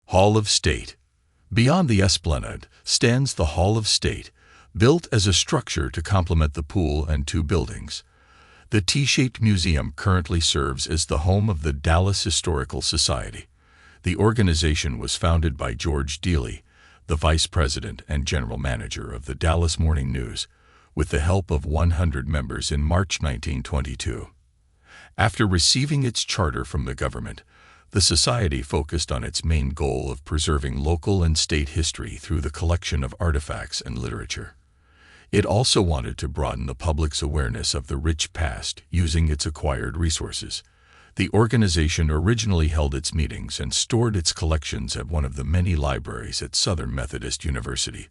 Hall of State. Beyond the Esplanade stands the Hall of State, built as a structure to complement the pool and two buildings. The T-shaped museum currently serves as the home of the Dallas Historical Society. The organization was founded by George Deely, the vice president and general manager of the Dallas Morning News, with the help of 100 members in March 1922. After receiving its charter from the government, the society focused on its main goal of preserving local and state history through the collection of artifacts and literature. It also wanted to broaden the public's awareness of the rich past using its acquired resources. The organization originally held its meetings and stored its collections at one of the many libraries at Southern Methodist University.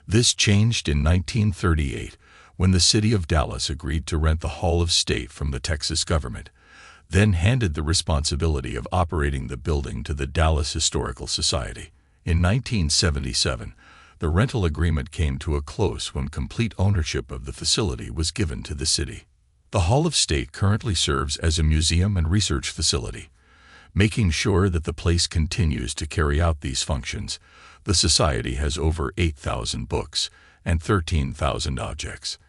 This changed in 1938 when the city of Dallas agreed to rent the Hall of State from the Texas government, then handed the responsibility of operating the building to the Dallas Historical Society. In 1977, the rental agreement came to a close when complete ownership of the facility was given to the city. The Hall of State currently serves as a museum and research facility. Making sure that the place continues to carry out these functions, the Society has over 8,000 books and 13,000 objects.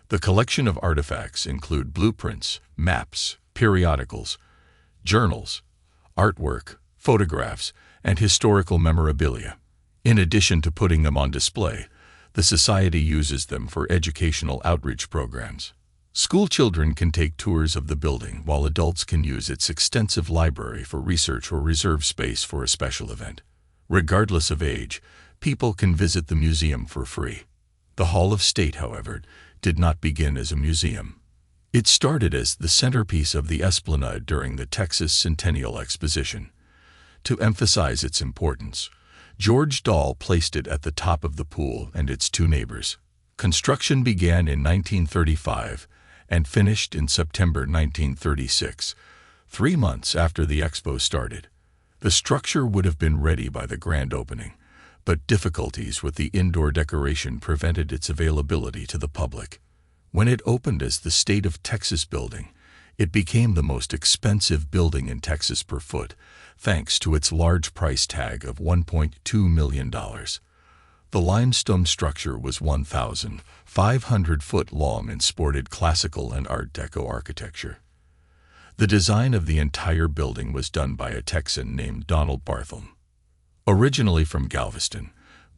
The collection of artifacts include blueprints, maps, periodicals, journals, artwork, photographs, and historical memorabilia. In addition to putting them on display, the Society uses them for educational outreach programs. School children can take tours of the building, while adults can use its extensive library for research or reserve space for a special event. Regardless of age, people can visit the museum for free. The Hall of State, however, did not begin as a museum. It started as the centerpiece of the Esplanade during the Texas Centennial Exposition. To emphasize its importance, George Dahl placed it at the top of the pool and its two neighbors. Construction began in 1935 and finished in September 1936, 3 months after the expo started. The structure would have been ready by the grand opening, but difficulties with the indoor decoration prevented its availability to the public. When it opened as the State of Texas building, it became the most expensive building in Texas per foot, thanks to its large price tag of $1.2 million. The limestone structure was 1,500 foot long and sported classical and Art Deco architecture. The design of the entire building was done by a Texan named Donald Barthelme. Originally from Galveston,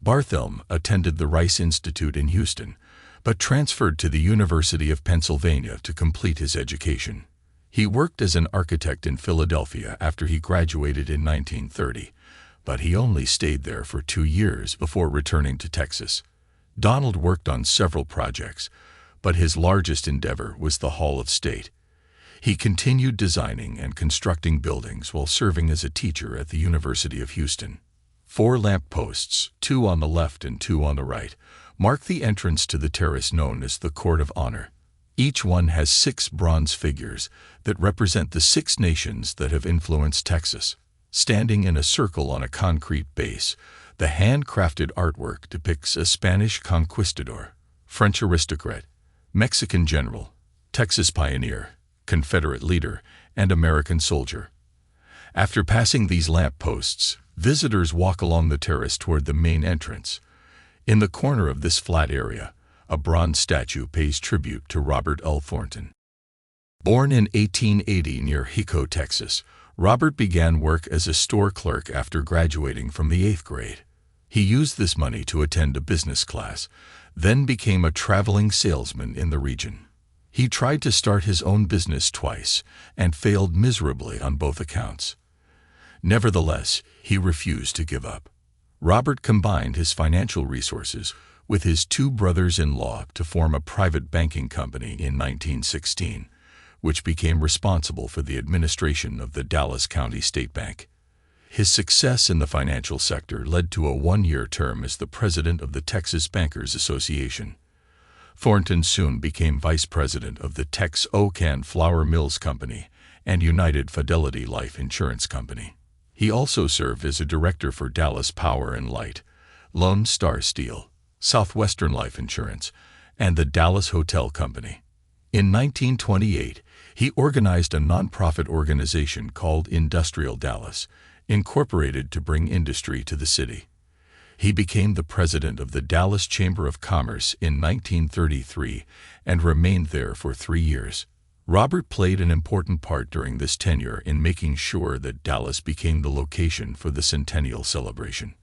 Barthelme attended the Rice Institute in Houston, but transferred to the University of Pennsylvania to complete his education. He worked as an architect in Philadelphia after he graduated in 1930, but he only stayed there for 2 years before returning to Texas. Donald worked on several projects, but his largest endeavor was the Hall of State. He continued designing and constructing buildings while serving as a teacher at the University of Houston. 4 lamp posts, 2 on the left and 2 on the right, mark the entrance to the terrace known as the Court of Honor. Each one has 6 bronze figures that represent the 6 nations that have influenced Texas. Standing in a circle on a concrete base, the handcrafted artwork depicts a Spanish conquistador, French aristocrat, Mexican general, Texas pioneer, Confederate leader, and American soldier. After passing these lamp posts, visitors walk along the terrace toward the main entrance. In the corner of this flat area, a bronze statue pays tribute to Robert L. Thornton. Born in 1880 near Hico, Texas, Robert began work as a store clerk after graduating from the 8th grade. He used this money to attend a business class, then became a traveling salesman in the region. He tried to start his own business twice and failed miserably on both accounts. Nevertheless, he refused to give up. Robert combined his financial resources with his 2 brothers-in-law to form a private banking company in 1916, which became responsible for the administration of the Dallas County State Bank. His success in the financial sector led to a 1-year term as the president of the Texas Bankers Association. Thornton soon became vice president of the Texarkana Flour Mills Company and United Fidelity Life Insurance Company. He also served as a director for Dallas Power and Light, Lone Star Steel, Southwestern Life Insurance, and the Dallas Hotel Company. In 1928, he organized a nonprofit organization called Industrial Dallas, incorporated to bring industry to the city. He became the president of the Dallas Chamber of Commerce in 1933 and remained there for 3 years. Robert played an important part during this tenure in making sure that Dallas became the location for the centennial celebration.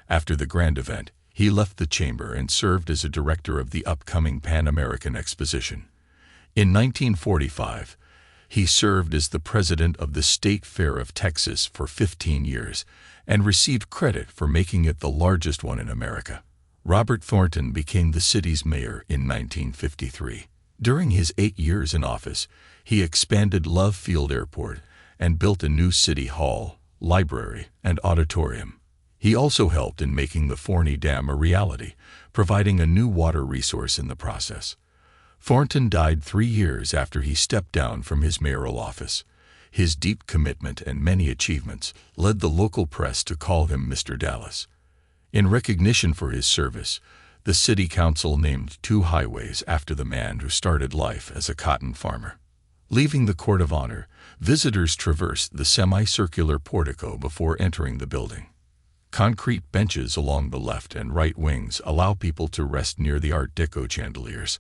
After the grand event, he left the chamber and served as a director of the upcoming Pan American Exposition. In 1945, he served as the president of the State Fair of Texas for 15 years and received credit for making it the largest one in America. Robert Thornton became the city's mayor in 1953. During his 8 years in office, he expanded Love Field Airport and built a new city hall, library, and auditorium. He also helped in making the Forney Dam a reality, providing a new water resource in the process. Thornton died 3 years after he stepped down from his mayoral office. His deep commitment and many achievements led the local press to call him Mr. Dallas. In recognition for his service, the city council named 2 highways after the man who started life as a cotton farmer. Leaving the Court of Honor, visitors traverse the semicircular portico before entering the building. Concrete benches along the left and right wings allow people to rest near the Art Deco chandeliers.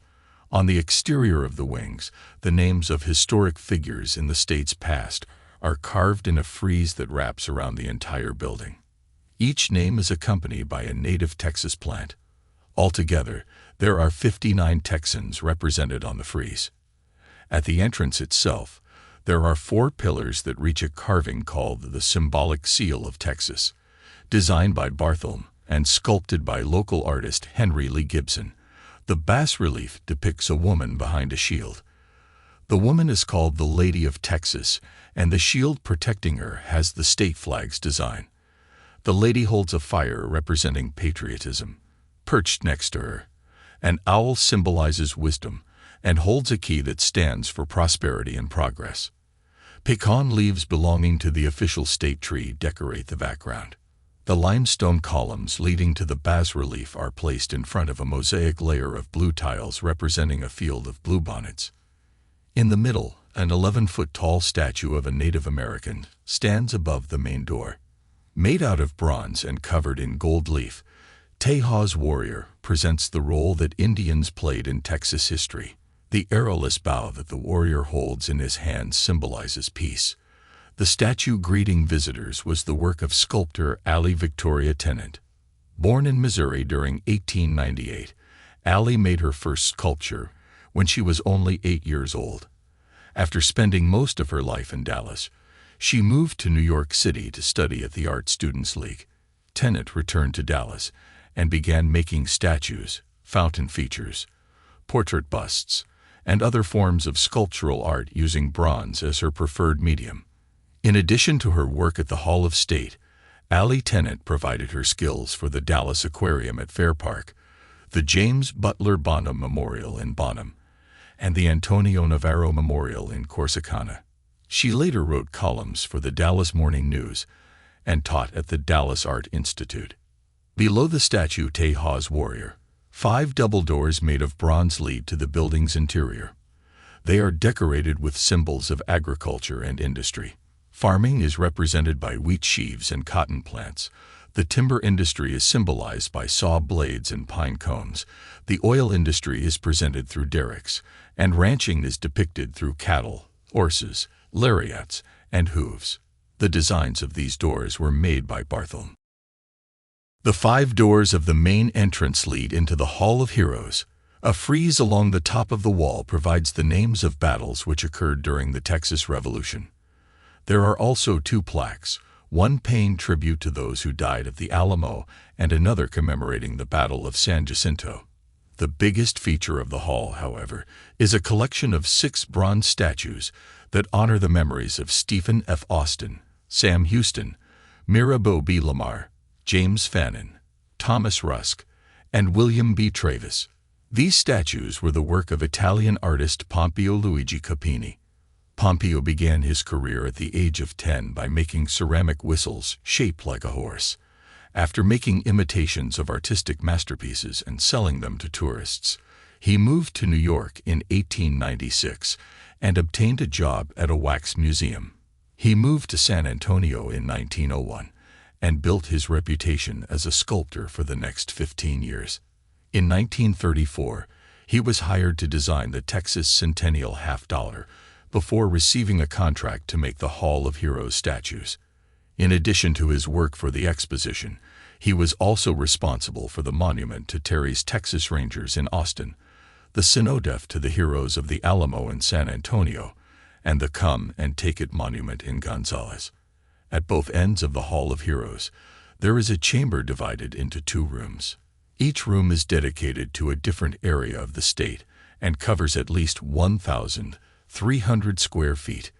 On the exterior of the wings, the names of historic figures in the state's past are carved in a frieze that wraps around the entire building. Each name is accompanied by a native Texas plant. Altogether, there are 59 Texans represented on the frieze. At the entrance itself, there are 4 pillars that reach a carving called the Symbolic Seal of Texas, designed by Bartholomew and sculpted by local artist Henry Lee Gibson. The bas-relief depicts a woman behind a shield. The woman is called the Lady of Texas, and the shield protecting her has the state flag's design. The lady holds a fire representing patriotism. Perched next to her, an owl symbolizes wisdom and holds a key that stands for prosperity and progress. Pecan leaves belonging to the official state tree decorate the background. The limestone columns leading to the bas-relief are placed in front of a mosaic layer of blue tiles representing a field of bluebonnets. In the middle, an 11-foot-tall statue of a Native American stands above the main door. Made out of bronze and covered in gold leaf, Tejas Warrior presents the role that Indians played in Texas history. The arrowless bow that the warrior holds in his hand symbolizes peace. The statue greeting visitors was the work of sculptor Allie Victoria Tennant. Born in Missouri during 1898, Allie made her first sculpture when she was only 8 years old. After spending most of her life in Dallas, she moved to New York City to study at the Art Students League. Tennant returned to Dallas and began making statues, fountain features, portrait busts, and other forms of sculptural art using bronze as her preferred medium. In addition to her work at the Hall of State, Allie Tennant provided her skills for the Dallas Aquarium at Fair Park, the James Butler Bonham Memorial in Bonham, and the Antonio Navarro Memorial in Corsicana. She later wrote columns for the Dallas Morning News and taught at the Dallas Art Institute. Below the statue Tejas Warrior, 5 double doors made of bronze lead to the building's interior. They are decorated with symbols of agriculture and industry. Farming is represented by wheat sheaves and cotton plants. The timber industry is symbolized by saw blades and pine cones. The oil industry is presented through derricks, and ranching is depicted through cattle, horses, lariats, and hooves. The designs of these doors were made by Bartholomew. The 5 doors of the main entrance lead into the Hall of Heroes. A frieze along the top of the wall provides the names of battles which occurred during the Texas Revolution. There are also 2 plaques, one paying tribute to those who died at the Alamo and another commemorating the Battle of San Jacinto. The biggest feature of the hall, however, is a collection of 6 bronze statues that honor the memories of Stephen F. Austin, Sam Houston, Mirabeau B. Lamar, James Fannin, Thomas Rusk, and William B. Travis. These statues were the work of Italian artist Pompeo Luigi Capini. Pompeo began his career at the age of 10 by making ceramic whistles shaped like a horse. After making imitations of artistic masterpieces and selling them to tourists, he moved to New York in 1896 and obtained a job at a wax museum. He moved to San Antonio in 1901 and built his reputation as a sculptor for the next 15 years. In 1934, he was hired to design the Texas Centennial $50 before receiving a contract to make the Hall of Heroes statues. In addition to his work for the exposition, he was also responsible for the monument to Terry's Texas Rangers in Austin, the Cenote to the heroes of the Alamo in San Antonio, and the Come and Take It monument in Gonzales. At both ends of the Hall of Heroes, there is a chamber divided into 2 rooms. Each room is dedicated to a different area of the state and covers at least 1,300 square feet.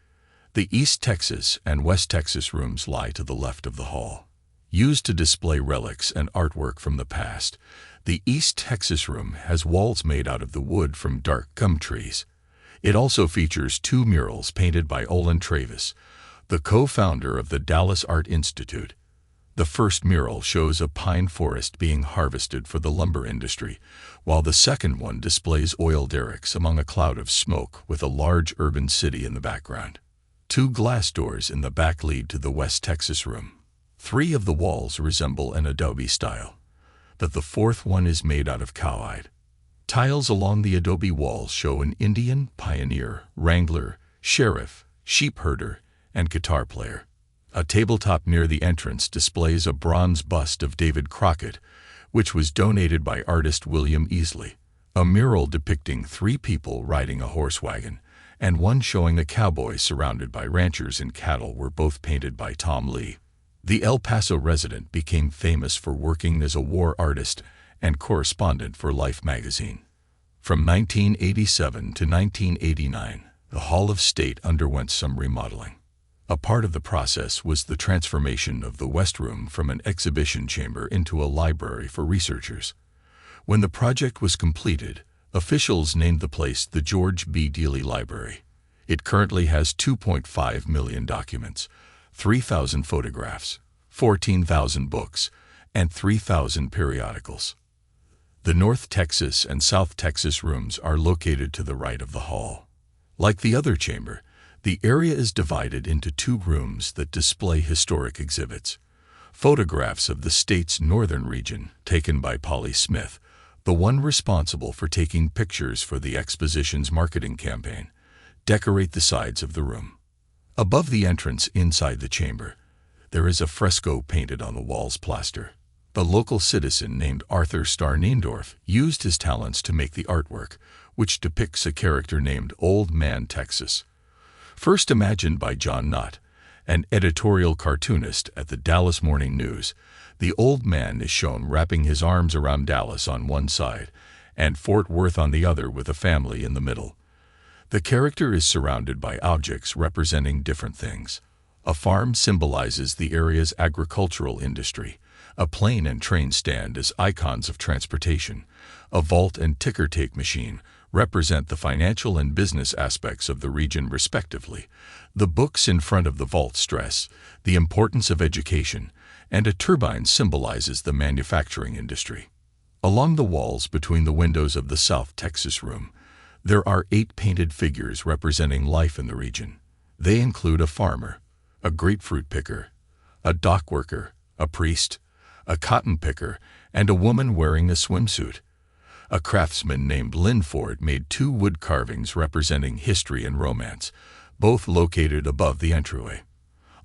The East Texas and West Texas rooms lie to the left of the hall. Used to display relics and artwork from the past, the East Texas room has walls made out of the wood from dark gum trees. It also features 2 murals painted by Olin Travis, the co-founder of the Dallas Art Institute. The first mural shows a pine forest being harvested for the lumber industry, while the second one displays oil derricks among a cloud of smoke with a large urban city in the background. 2 glass doors in the back lead to the West Texas room. 3 of the walls resemble an adobe style, but the 4th one is made out of cowhide. Tiles along the adobe walls show an Indian, pioneer, wrangler, sheriff, sheep herder, and guitar player. A tabletop near the entrance displays a bronze bust of David Crockett, which was donated by artist William Easley. A mural depicting 3 people riding a horse wagon, and one showing a cowboy surrounded by ranchers and cattle were both painted by Tom Lee. The El Paso resident became famous for working as a war artist and correspondent for Life magazine. From 1987 to 1989, the Hall of State underwent some remodeling. A part of the process was the transformation of the West Room from an exhibition chamber into a library for researchers. When the project was completed, officials named the place the George B. Dealey Library. It currently has 2.5 million documents, 3,000 photographs, 14,000 books, and 3,000 periodicals. The North Texas and South Texas rooms are located to the right of the hall. Like the other chamber, the area is divided into 2 rooms that display historic exhibits. Photographs of the state's northern region, taken by Polly Smith, the one responsible for taking pictures for the exposition's marketing campaign, decorate the sides of the room. Above the entrance inside the chamber, there is a fresco painted on the wall's plaster. The local citizen named Arthur Starr Neendorf used his talents to make the artwork, which depicts a character named Old Man Texas. First imagined by John Knott, an editorial cartoonist at the Dallas Morning News, the old man is shown wrapping his arms around Dallas on one side and Fort Worth on the other with a family in the middle. The character is surrounded by objects representing different things. A farm symbolizes the area's agricultural industry, a plane and train stand as icons of transportation, a vault and ticker tape machine represent the financial and business aspects of the region respectively. The books in front of the vault stress the importance of education, and a turbine symbolizes the manufacturing industry. Along the walls between the windows of the South Texas room, there are 8 painted figures representing life in the region. They include a farmer, a grapefruit picker, a dock worker, a priest, a cotton picker, and a woman wearing a swimsuit. A craftsman named Lynn Ford made 2 wood carvings representing history and romance, both located above the entryway.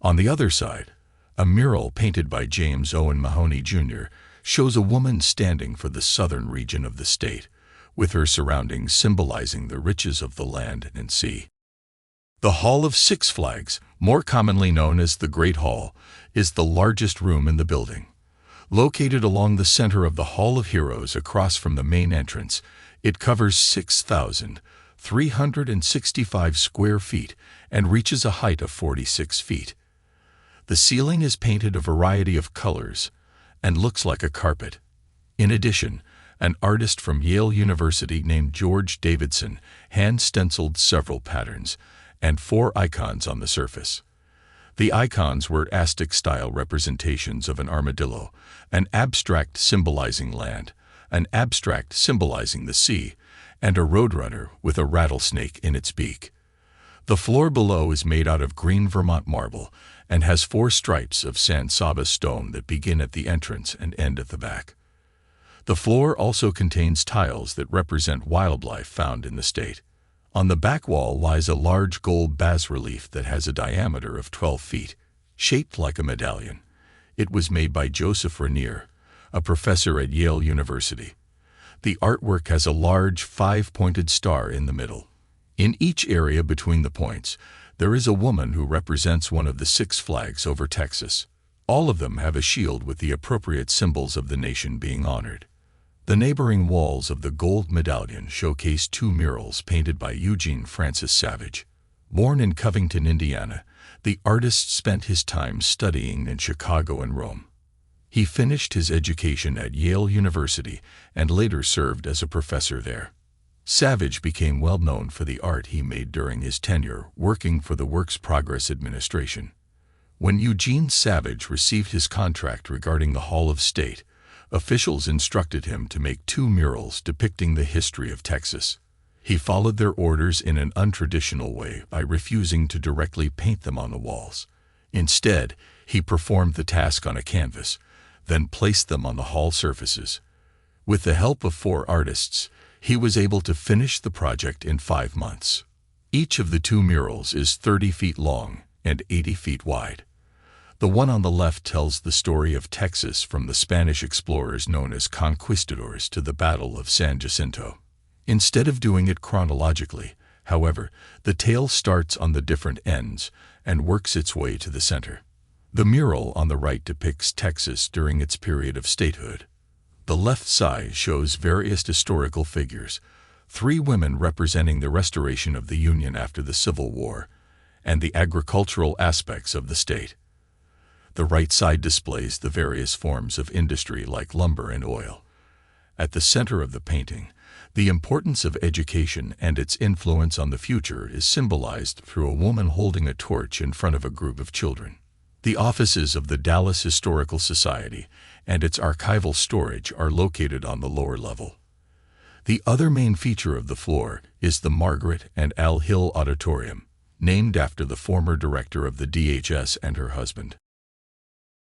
On the other side, a mural painted by James Owen Mahoney Jr. shows a woman standing for the southern region of the state, with her surroundings symbolizing the riches of the land and sea. The Hall of Six Flags, more commonly known as the Great Hall, is the largest room in the building. Located along the center of the Hall of Heroes across from the main entrance, it covers 6,365 square feet and reaches a height of 46 feet. The ceiling is painted a variety of colors and looks like a carpet. In addition, an artist from Yale University named George Davidson hand-stenciled several patterns and 4 icons on the surface. The icons were Aztec-style representations of an armadillo, an abstract symbolizing land, an abstract symbolizing the sea, and a roadrunner with a rattlesnake in its beak. The floor below is made out of green Vermont marble and has 4 stripes of San Saba stone that begin at the entrance and end at the back. The floor also contains tiles that represent wildlife found in the state. On the back wall lies a large gold bas-relief that has a diameter of 12 feet, shaped like a medallion. It was made by Joseph Rainier, a professor at Yale University. The artwork has a large 5-pointed star in the middle. In each area between the points, there is a woman who represents one of the 6 flags over Texas. All of them have a shield with the appropriate symbols of the nation being honored. The neighboring walls of the gold medallion showcase 2 murals painted by Eugene Francis Savage. Born in Covington, Indiana, the artist spent his time studying in Chicago and Rome. He finished his education at Yale University and later served as a professor there. Savage became well known for the art he made during his tenure working for the Works Progress Administration. When Eugene Savage received his contract regarding the Hall of State, officials instructed him to make 2 murals depicting the history of Texas. He followed their orders in an untraditional way by refusing to directly paint them on the walls. Instead, he performed the task on a canvas, then placed them on the hall surfaces. With the help of 4 artists, he was able to finish the project in 5 months. Each of the 2 murals is 30 feet long and 80 feet wide. The one on the left tells the story of Texas from the Spanish explorers known as conquistadors to the Battle of San Jacinto. Instead of doing it chronologically, however, the tale starts on the different ends and works its way to the center. The mural on the right depicts Texas during its period of statehood. The left side shows various historical figures, 3 women representing the restoration of the Union after the Civil War, and the agricultural aspects of the state. The right side displays the various forms of industry like lumber and oil. At the center of the painting, the importance of education and its influence on the future is symbolized through a woman holding a torch in front of a group of children. The offices of the Dallas Historical Society and its archival storage are located on the lower level. The other main feature of the floor is the Margaret and Al Hill Auditorium, named after the former director of the DHS and her husband.